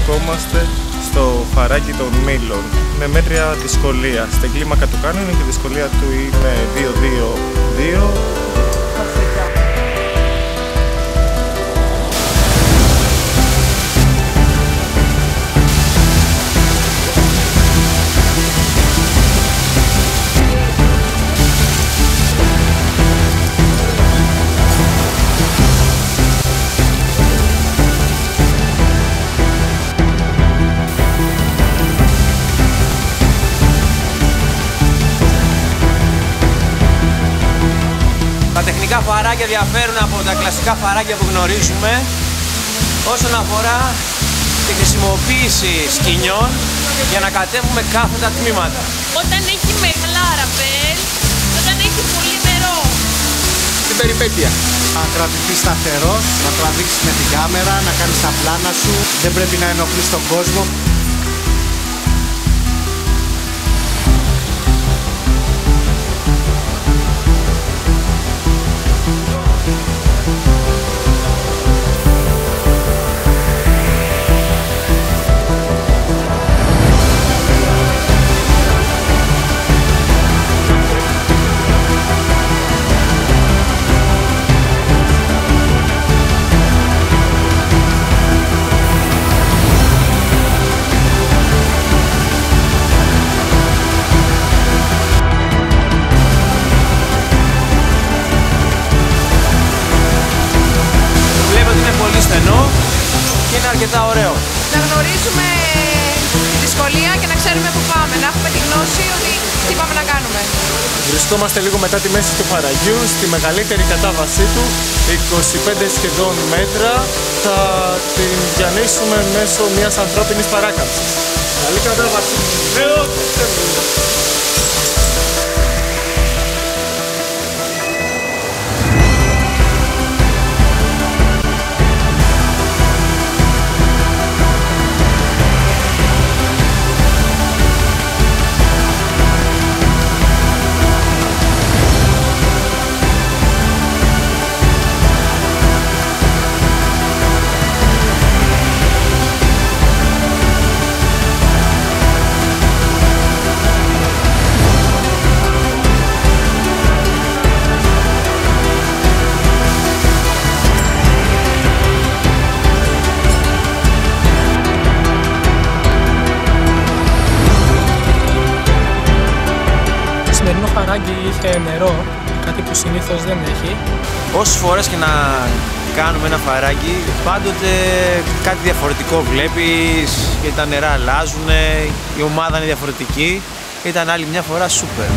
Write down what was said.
βρισκόμαστε στο φαράγγι των Μήλων με μέτρια δυσκολία. Στην κλίμακα του κάνονη και η δυσκολία του είναι 2-2-2. Τα τεχνικά φαράγγια διαφέρουν από τα κλασικά φαράγγια που γνωρίζουμε όσον αφορά τη χρησιμοποίηση σκοινιών για να κατέβουμε κάθετα τμήματα. Όταν έχει μεγάλα ραπέλ, όταν έχει πολύ νερό. Την περιπέτεια. Να κρατηθείς σταθερός, να τραβήξεις με την κάμερα, να κάνεις τα πλάνα σου. Δεν πρέπει να ενοχλείς τον κόσμο. Και είναι αρκετά ωραίο. Να γνωρίζουμε τη δυσκολία και να ξέρουμε πού πάμε. Να έχουμε τη γνώση ότι τι πάμε να κάνουμε. Βρισκόμαστε λίγο μετά τη μέση του φαραγγιού, στη μεγαλύτερη κατάβασή του, 25 σχεδόν μέτρα. Θα την διανύσουμε μέσω μιας ανθρώπινης παράκαμψης. Καλή κατάβαση. Το σημερινό φαράγγι είχε νερό, κάτι που συνήθως δεν έχει. Όσες φορές και να κάνουμε ένα φαράγγι, πάντοτε κάτι διαφορετικό βλέπεις και τα νερά αλλάζουν, η ομάδα είναι διαφορετική. Ήταν άλλη μια φορά σούπερ.